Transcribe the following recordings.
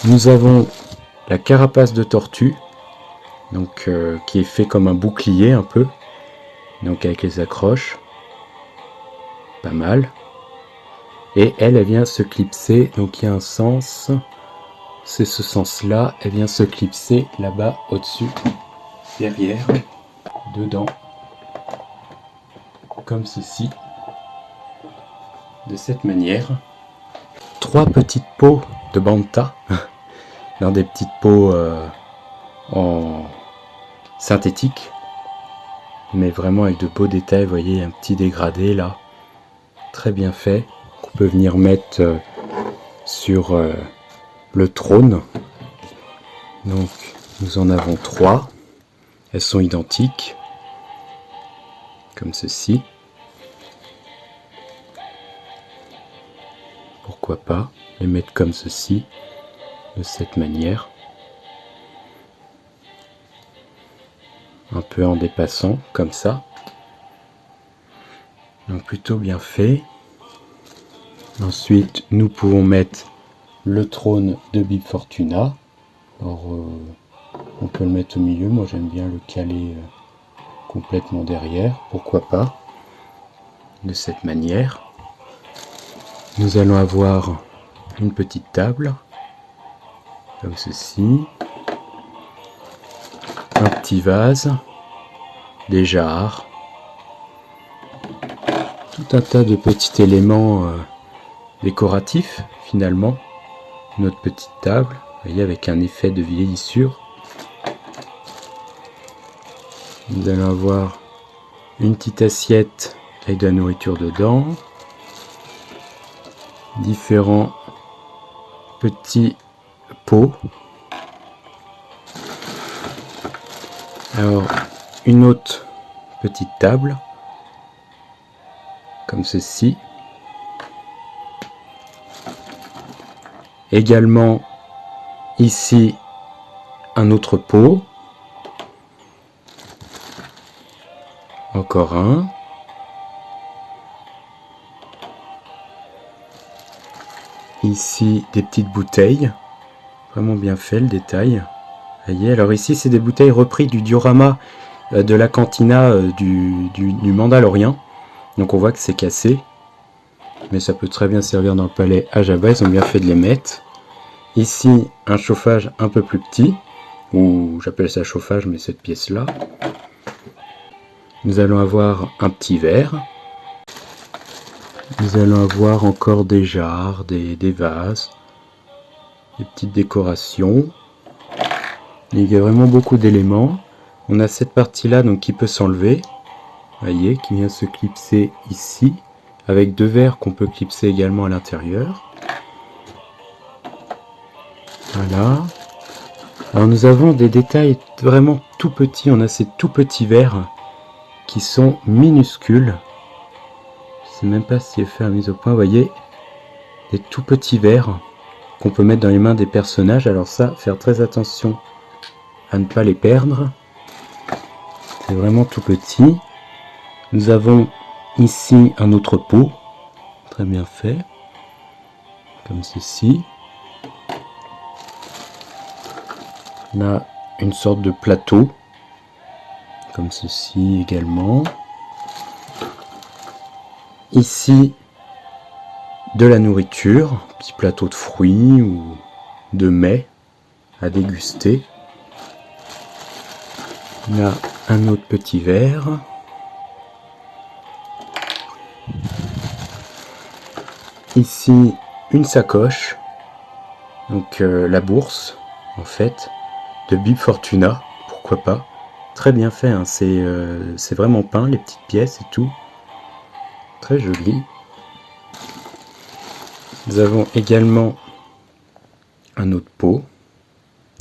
Nous avons la carapace de tortue, donc qui est fait comme un bouclier un peu, donc avec les accroches, pas mal. Et elle vient se clipser, donc il y a un sens, c'est ce sens-là, elle vient se clipser là-bas au-dessus, derrière, dedans, comme ceci, de cette manière. 3 petites peaux de banta, dans des petites peaux en synthétique, mais vraiment avec de beaux détails. Vous voyez, un petit dégradé là, très bien fait, qu'on peut venir mettre sur le trône. Donc nous en avons 3, elles sont identiques, comme ceci. Pourquoi pas les mettre comme ceci, de cette manière, un peu en dépassant, comme ça. Donc plutôt bien fait. Ensuite, nous pouvons mettre le trône de Bib Fortuna. Alors, on peut le mettre au milieu. Moi, j'aime bien le caler complètement derrière. Pourquoi pas. De cette manière. Nous allons avoir une petite table. Comme ceci. Un petit vase. Des jarres. Tout un tas de petits éléments décoratifs, finalement. Notre petite table, vous voyez, avec un effet de vieillissure. Nous allons avoir une petite assiette avec de la nourriture dedans. Différents petits pots. Alors, une autre petite table, comme ceci. Également, ici, un autre pot. Encore un. Ici, des petites bouteilles. Vraiment bien fait le détail. Vous voyez, alors ici, c'est des bouteilles reprises du diorama de la cantina du Mandalorien. Donc on voit que c'est cassé. Mais ça peut très bien servir dans le palais à Jabba. Ils ont bien fait de les mettre. Ici, un chauffage un peu plus petit. Ou j'appelle ça chauffage, mais cette pièce-là. Nous allons avoir un petit verre. Nous allons avoir encore des jarres, des vases. Des petites décorations. Il y a vraiment beaucoup d'éléments. On a cette partie-là donc qui peut s'enlever. Vous voyez, qui vient se clipser ici. Avec 2 verres qu'on peut clipser également à l'intérieur. Voilà. Alors nous avons des détails vraiment tout petits. On a ces tout petits verres qui sont minuscules. Je ne sais même pas si est fait à mise au point. Vous voyez, des tout petits verres qu'on peut mettre dans les mains des personnages. Alors ça, faire très attention à ne pas les perdre. C'est vraiment tout petit. Nous avons ici un autre pot, très bien fait, comme ceci. On a une sorte de plateau, comme ceci également. Ici, de la nourriture, petit plateau de fruits ou de mets à déguster. On a un autre petit verre. Ici, une sacoche, donc la bourse, en fait, de Bib Fortuna, pourquoi pas. Très bien fait, hein. C'est vraiment peint, les petites pièces et tout. Très joli. Nous avons également un autre pot,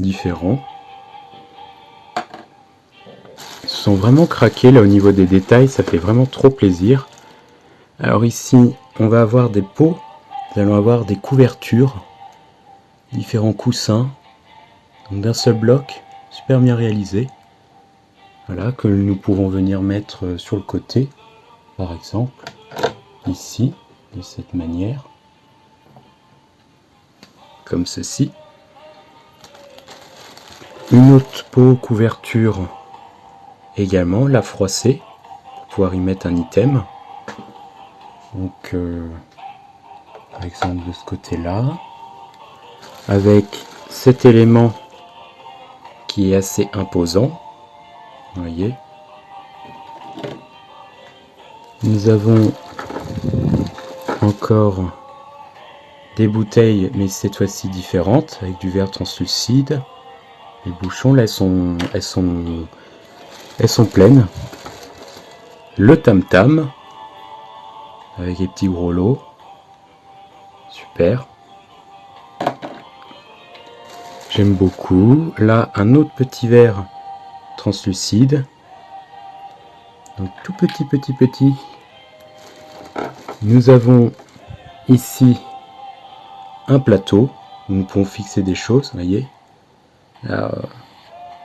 différent. Ils sont vraiment craqués là au niveau des détails, ça fait vraiment trop plaisir. Alors ici, on va avoir des pots, nous allons avoir des couvertures, différents coussins, d'un seul bloc, super bien réalisé. Voilà, que nous pouvons venir mettre sur le côté, par exemple, ici, de cette manière, comme ceci. Une autre peau couverture également, la froissée, pour pouvoir y mettre un item. Donc par exemple de ce côté-là, avec cet élément qui est assez imposant, vous voyez. Nous avons encore des bouteilles, mais cette fois-ci différentes, avec du verre translucide. Les bouchons là, elles sont pleines. Le tam-tam, avec les petits gros lots. Super. J'aime beaucoup. Là, un autre petit verre translucide. Donc tout petit. Nous avons ici un plateau où nous pouvons fixer des choses, vous voyez. Là,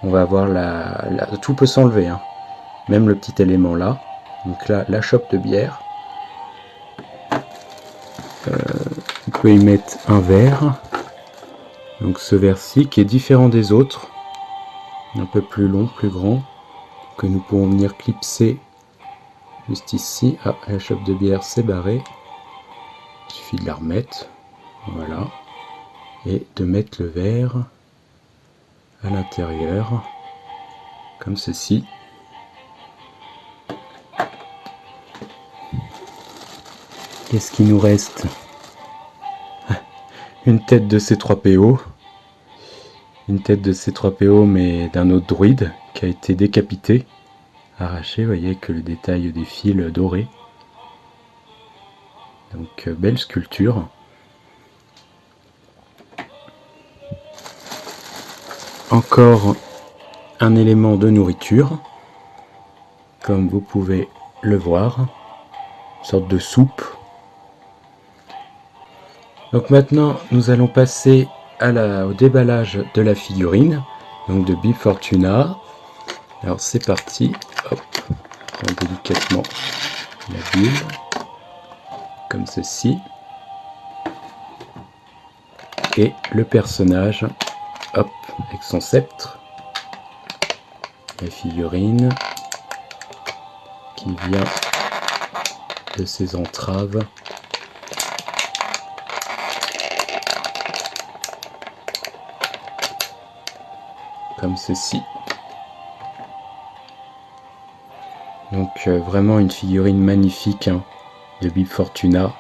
on va avoir tout peut s'enlever, hein. Même le petit élément là. Donc là, la chope de bière. On peut y mettre un verre. Donc ce verre-ci qui est différent des autres. Un peu plus long, plus grand. Que nous pouvons venir clipser juste ici. Ah, la chope de bière s'est barrée. Il suffit de la remettre. Voilà. Et de mettre le verre à l'intérieur. Comme ceci. Qu'est-ce qui nous reste? Une tête de C3PO. Une tête de C3PO mais d'un autre druide qui a été décapité, arraché. Vous voyez que le détail des fils dorés. Donc belle sculpture. Encore un élément de nourriture, comme vous pouvez le voir, une sorte de soupe. Donc maintenant nous allons passer au déballage de la figurine, donc de Bib Fortuna. Alors c'est parti, hop, on prend délicatement la bulle, comme ceci, et le personnage, hop, avec son sceptre, la figurine qui vient de ses entraves. Comme ceci. Donc vraiment une figurine magnifique, hein, de Bib Fortuna. Donc,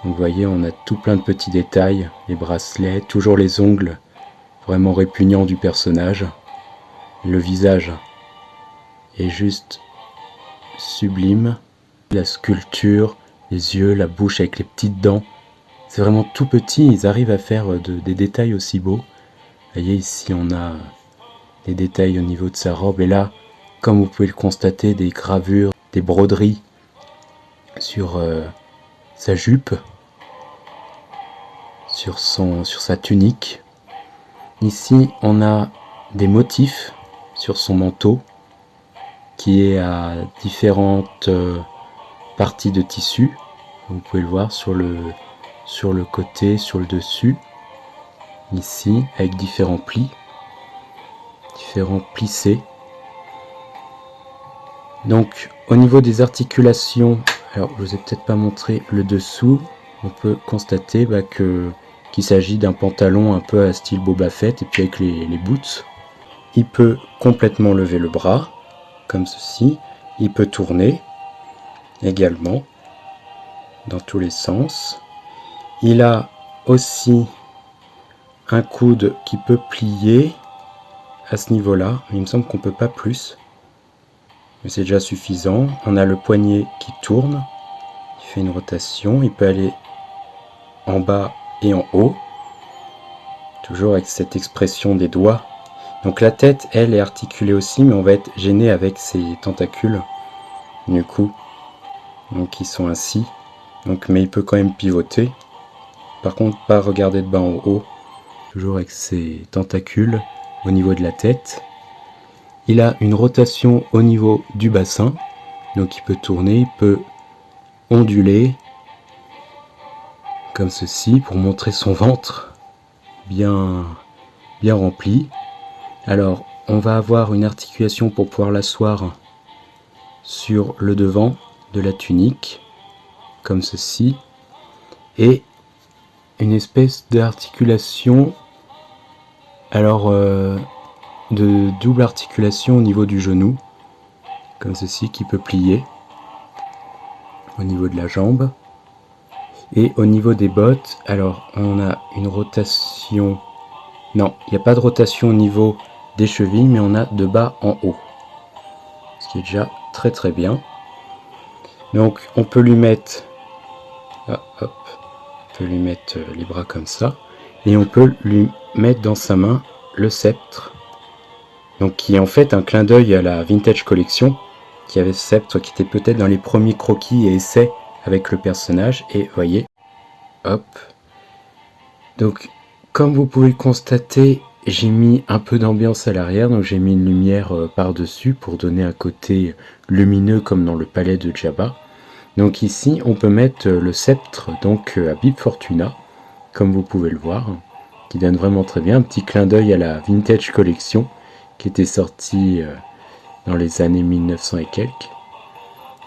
vous voyez, on a tout plein de petits détails, les bracelets, toujours les ongles vraiment répugnants du personnage. Le visage est juste sublime. La sculpture, les yeux, la bouche avec les petites dents. C'est vraiment tout petit, ils arrivent à faire des détails aussi beaux. Vous voyez, ici on a des détails au niveau de sa robe, et là, comme vous pouvez le constater, des gravures, des broderies sur sa jupe, sur sa tunique. Ici on a des motifs sur son manteau qui est à différentes parties de tissu. Vous pouvez le voir sur le côté, sur le dessus, ici avec différents plis, différents plissés. Donc au niveau des articulations, alors je vous ai peut-être pas montré le dessous, on peut constater qu'il s'agit d'un pantalon un peu à style Boba Fett, et puis avec les boots. Il peut complètement lever le bras, comme ceci. Il peut tourner également, dans tous les sens. Il a aussi un coude qui peut plier à ce niveau-là. Il me semble qu'on ne peut pas plus, mais c'est déjà suffisant. On a le poignet qui tourne, qui fait une rotation. Il peut aller en bas et en haut, toujours avec cette expression des doigts. Donc la tête, elle, est articulée aussi, mais on va être gêné avec ses tentacules, du coup, donc qui sont ainsi. Donc, mais il peut quand même pivoter. Par contre, pas regarder de bas en haut, toujours avec ses tentacules au niveau de la tête. Il a une rotation au niveau du bassin, donc il peut tourner, il peut onduler, comme ceci, pour montrer son ventre bien rempli. Alors, on va avoir une articulation pour pouvoir l'asseoir sur le devant de la tunique, comme ceci, et une espèce d'articulation, alors de double articulation au niveau du genou, comme ceci, qui peut plier au niveau de la jambe. Et au niveau des bottes, alors on a une rotation, non, il n'y a pas de rotation au niveau des chevilles, mais on a de bas en haut, ce qui est déjà très très bien. Donc on peut lui mettre, on peut lui mettre les bras comme ça, et on peut lui mettre dans sa main le sceptre, donc qui est en fait un clin d'œil à la Vintage Collection, qui avait ce sceptre qui était peut-être dans les premiers croquis et essais avec le personnage, et voyez, hop. Donc comme vous pouvez le constater, j'ai mis un peu d'ambiance à l'arrière, donc j'ai mis une lumière par-dessus pour donner un côté lumineux comme dans le palais de Jabba. Donc ici on peut mettre le sceptre donc à Bib Fortuna, comme vous pouvez le voir, qui donne vraiment très bien, un petit clin d'œil à la Vintage Collection qui était sortie dans les années 1900 et quelques.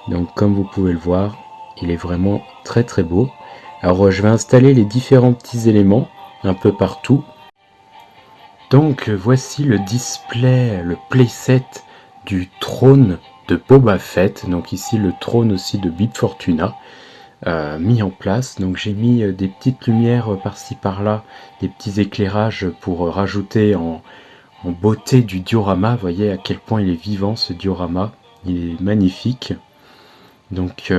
Donc comme vous pouvez le voir, il est vraiment très très beau. Alors je vais installer les différents petits éléments un peu partout. Donc voici le display, le playset du trône de Boba Fett. Donc ici le trône aussi de Bib Fortuna mis en place. Donc j'ai mis des petites lumières par-ci par-là, des petits éclairages pour rajouter en beauté du diorama. Vous voyez à quel point il est vivant ce diorama, il est magnifique. Donc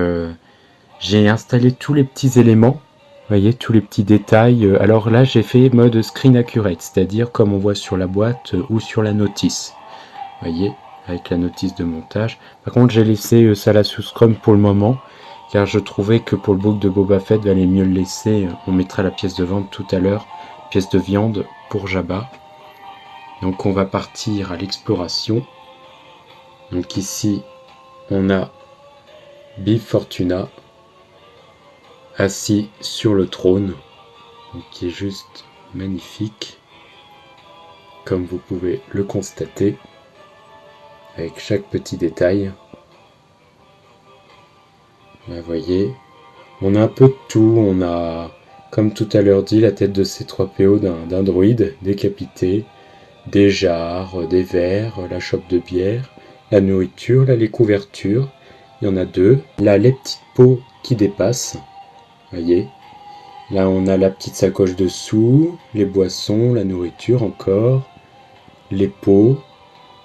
j'ai installé tous les petits éléments, vous voyez tous les petits détails. Alors là j'ai fait mode screen accurate, c'est-à-dire comme on voit sur la boîte ou sur la notice, vous voyez, avec la notice de montage. Par contre j'ai laissé ça là sous Scrum pour le moment, car je trouvais que pour le book de Boba Fett, il valait mieux le laisser. On mettra la pièce de vente tout à l'heure, pièce de viande pour Jabba. Donc on va partir à l'exploration. Donc ici on a Bib Fortuna assis sur le trône, donc qui est juste magnifique, comme vous pouvez le constater, avec chaque petit détail. Vous voyez, on a un peu de tout. On a, comme tout à l'heure dit, la tête de C3PO d'un droïde décapité, des jarres, des verres, la chope de bière, la nourriture, là les couvertures, il y en a deux. Là les petites pots qui dépassent, voyez. Là on a la petite sacoche dessous, les boissons, la nourriture encore, les pots.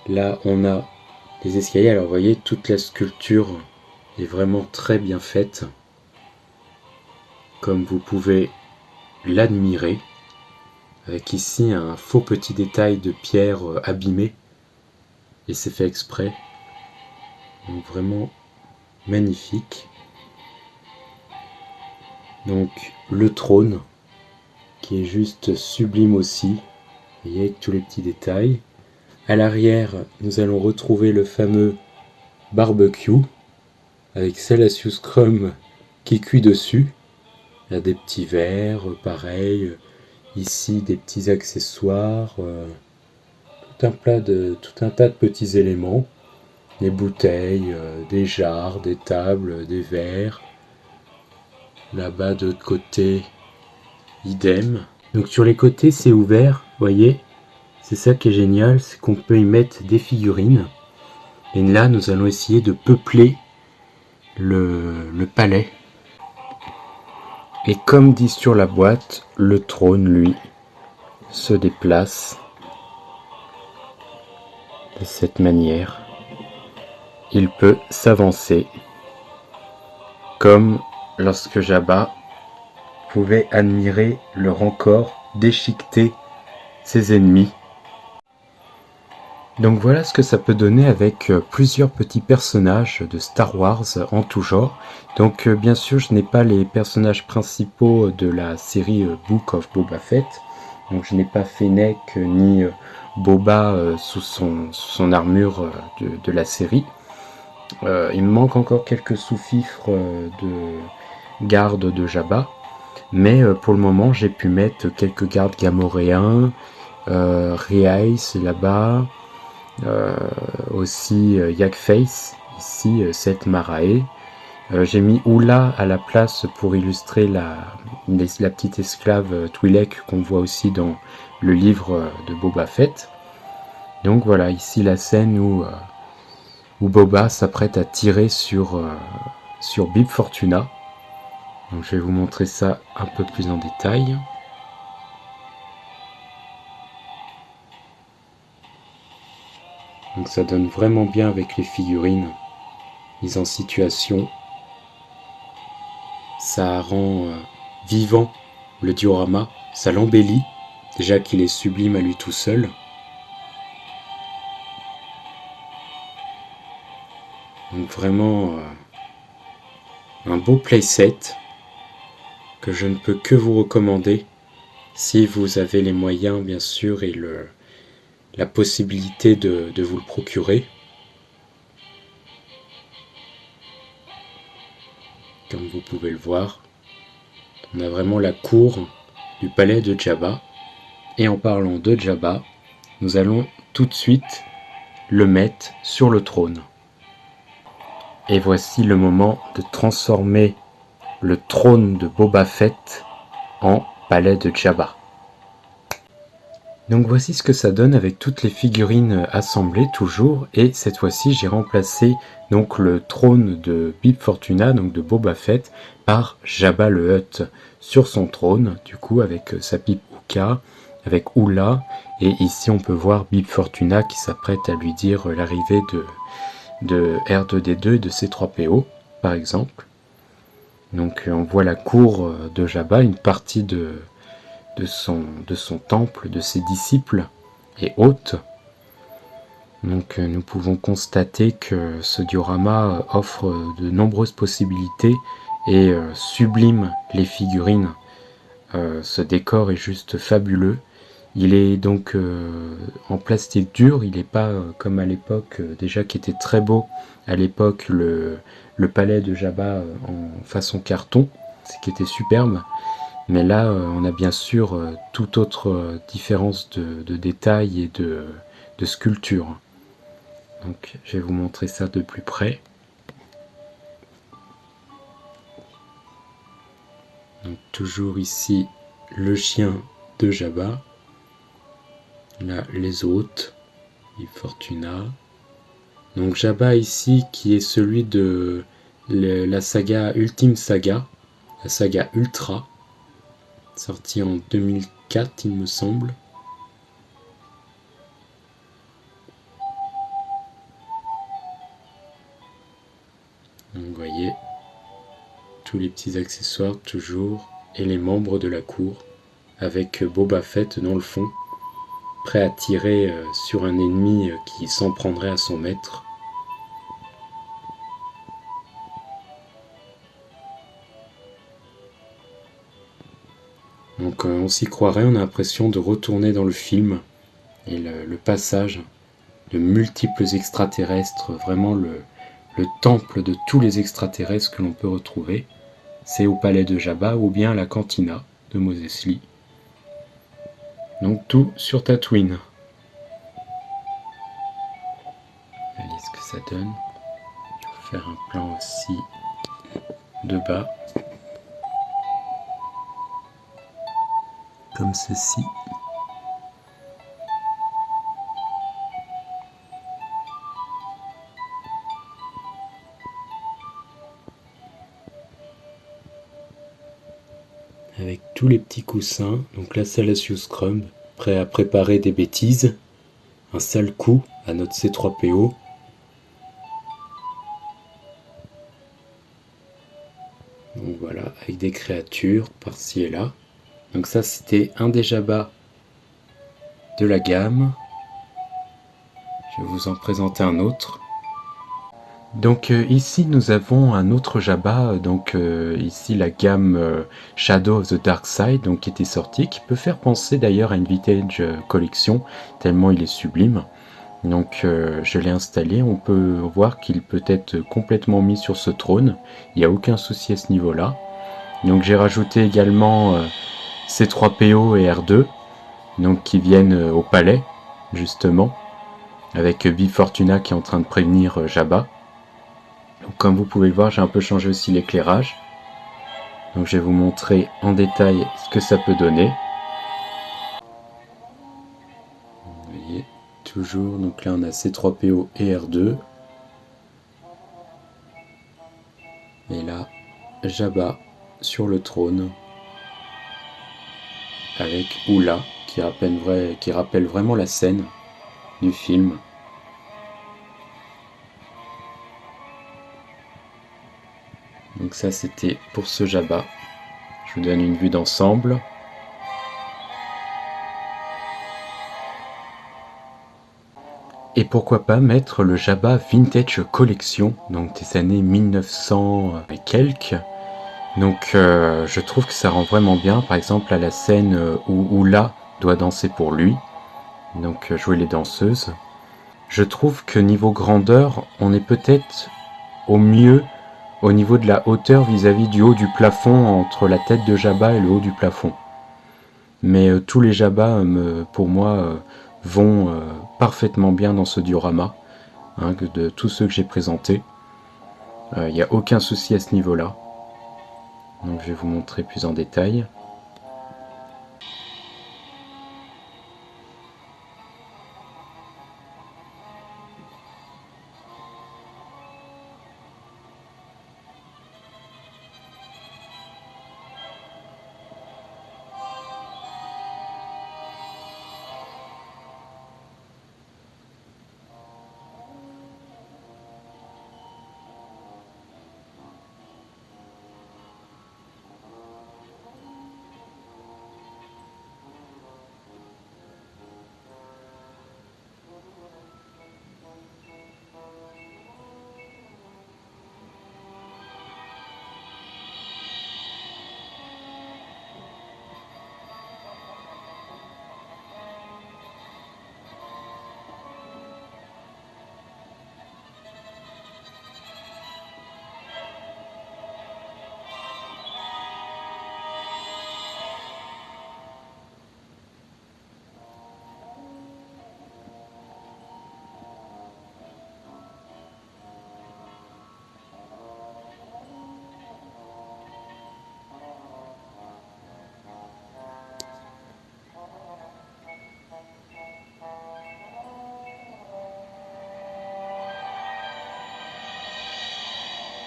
Là on a les escaliers. Alors vous voyez, toute la sculpture est vraiment très bien faite, comme vous pouvez l'admirer, avec ici un faux petit détail de pierre abîmée, et c'est fait exprès. Donc vraiment magnifique. Donc le trône qui est juste sublime aussi, vous voyez, avec tous les petits détails. À l'arrière nous allons retrouver le fameux barbecue avec Salacious Crumb qui cuit dessus. Il y a des petits verres, pareil, ici des petits accessoires, tout un tas de petits éléments, des bouteilles, des jarres, des tables, des verres. Là-bas de l'autre côté, idem. Donc sur les côtés c'est ouvert, vous voyez, c'est ça qui est génial, c'est qu'on peut y mettre des figurines. Et là nous allons essayer de peupler le palais. Et comme dit sur la boîte, le trône, lui, se déplace de cette manière. Il peut s'avancer, comme lorsque Jabba pouvait admirer le rancor déchiqueter ses ennemis. Donc voilà ce que ça peut donner avec plusieurs petits personnages de Star Wars en tout genre. Donc bien sûr je n'ai pas les personnages principaux de la série Book of Boba Fett. Donc je n'ai pas Fennec ni Boba sous son armure de la série. Il me manque encore quelques sous-fifres de gardes de Jabba. Mais pour le moment j'ai pu mettre quelques gardes gamoréens Riai, c'est là-bas. Aussi Yakface, ici, Seth Marae. J'ai mis Oula à la place pour illustrer la petite esclave Twi'lek qu'on voit aussi dans le livre de Boba Fett. Donc voilà, ici la scène où Boba s'apprête à tirer sur Bib Fortuna. Donc je vais vous montrer ça un peu plus en détail. Donc ça donne vraiment bien avec les figurines mises en situation. Ça rend vivant le diorama, ça l'embellit, déjà qu'il est sublime à lui tout seul. Donc vraiment un beau playset que je ne peux que vous recommander si vous avez les moyens bien sûr et la possibilité de vous le procurer. Comme vous pouvez le voir, on a vraiment la cour du palais de Jabba. Et en parlant de Jabba, nous allons tout de suite le mettre sur le trône. Et voici le moment de transformer le trône de Boba Fett en palais de Jabba. Donc voici ce que ça donne avec toutes les figurines assemblées toujours, et cette fois-ci j'ai remplacé donc le trône de Bib Fortuna, donc de Boba Fett, par Jabba le Hutt sur son trône, du coup avec sa pipe Uka, avec Oula, et ici on peut voir Bib Fortuna qui s'apprête à lui dire l'arrivée de R2D2 et de C3PO par exemple. Donc on voit la cour de Jabba, une partie de son temple, de ses disciples et hôtes. Donc nous pouvons constater que ce diorama offre de nombreuses possibilités et sublime les figurines. Ce décor est juste fabuleux. Il est donc en plastique dur, il n'est pas comme à l'époque, déjà qui était très beau à l'époque, le palais de Jabba en façon carton, ce qui était superbe. Mais là, on a bien sûr toute autre différence de détails et de sculpture. Donc, je vais vous montrer ça de plus près. Donc, toujours ici, le chien de Jabba. Là, les hôtes, et Fortuna. Donc, Jabba ici, qui est celui de la saga Ultime Saga, la saga Ultra, sorti en 2004 il me semble. Donc vous voyez tous les petits accessoires toujours et les membres de la cour avec Boba Fett dans le fond, prêt à tirer sur un ennemi qui s'en prendrait à son maître. Donc on s'y croirait, on a l'impression de retourner dans le film et le passage de multiples extraterrestres, vraiment le temple de tous les extraterrestres que l'on peut retrouver, c'est au palais de Jabba ou bien à la cantina de Mos Eisley. Donc tout sur Tatooine. Regardez ce que ça donne. Je vais faire un plan aussi de bas. Comme ceci. Avec tous les petits coussins, donc la Salacious Crumb, prêt à préparer des bêtises, un sale coup à notre C3PO. Donc voilà, avec des créatures par-ci et là. Donc ça c'était un des Jabba de la gamme. Je vais vous en présenter un autre. Donc ici nous avons un autre Jabba, donc ici la gamme Shadow of the Dark Side, donc qui était sortie, qui peut faire penser d'ailleurs à une vintage collection, tellement il est sublime. Donc je l'ai installé, on peut voir qu'il peut être complètement mis sur ce trône, il n'y a aucun souci à ce niveau-là. Donc j'ai rajouté également C3PO et R2, donc qui viennent au palais, justement, avec Bib Fortuna qui est en train de prévenir Jabba. Donc, comme vous pouvez le voir, j'ai un peu changé aussi l'éclairage. Donc je vais vous montrer en détail ce que ça peut donner. Vous voyez, toujours, donc là on a C3PO et R2. Et là, Jabba sur le trône, avec Oula, qui rappelle vraiment la scène du film. Donc ça c'était pour ce Jabba. Je vous donne une vue d'ensemble. Et pourquoi pas mettre le Jabba Vintage Collection, donc des années 1900 et quelques. Donc je trouve que ça rend vraiment bien, par exemple à la scène où Oula doit danser pour lui, donc jouer les danseuses. Je trouve que niveau grandeur, on est peut-être au mieux au niveau de la hauteur vis-à-vis du haut du plafond, entre la tête de Jabba et le haut du plafond. Mais tous les Jabba, pour moi, vont parfaitement bien dans ce diorama, hein, de tous ceux que j'ai présentés. Il n'y a aucun souci à ce niveau-là. Donc je vais vous montrer plus en détail.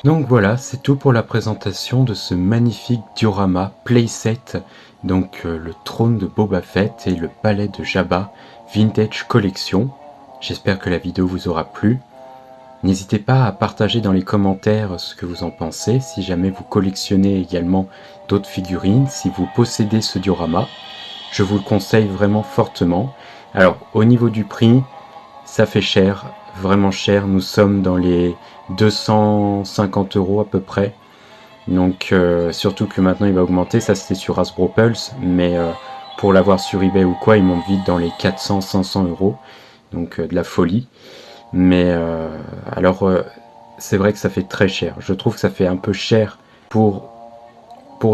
Donc voilà, c'est tout pour la présentation de ce magnifique diorama playset, donc le trône de Boba Fett et le palais de Jabba Vintage Collection. J'espère que la vidéo vous aura plu. N'hésitez pas à partager dans les commentaires ce que vous en pensez, si jamais vous collectionnez également d'autres figurines, si vous possédez ce diorama. Je vous le conseille vraiment fortement. Alors, au niveau du prix, ça fait cher, vraiment cher. Nous sommes dans les 250 € à peu près. Donc, surtout que maintenant il va augmenter. Ça, c'était sur Hasbro Pulse, mais pour l'avoir sur eBay ou quoi, il monte vite dans les 400-500 €. Donc, de la folie. Mais alors, c'est vrai que ça fait très cher. Je trouve que ça fait un peu cher pour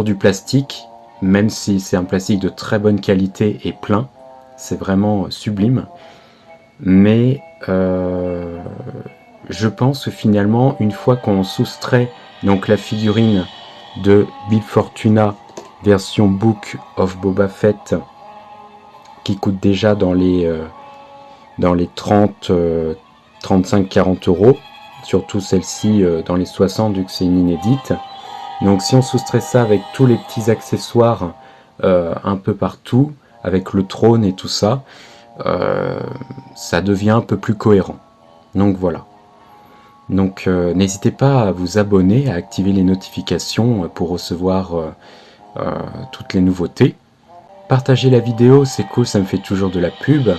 du plastique, même si c'est un plastique de très bonne qualité et plein. C'est vraiment sublime. Mais je pense que finalement, une fois qu'on soustrait donc la figurine de Bib Fortuna version Book of Boba Fett, qui coûte déjà dans les 30, 35-40 €, surtout celle-ci dans les 60 vu que c'est une inédite. Donc si on soustrait ça avec tous les petits accessoires un peu partout, avec le trône et tout ça, ça devient un peu plus cohérent. Donc voilà. Donc n'hésitez pas à vous abonner, à activer les notifications pour recevoir toutes les nouveautés. Partagez la vidéo, c'est cool, ça me fait toujours de la pub.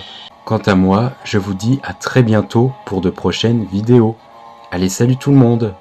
Quant à moi, je vous dis à très bientôt pour de prochaines vidéos. Allez, salut tout le monde!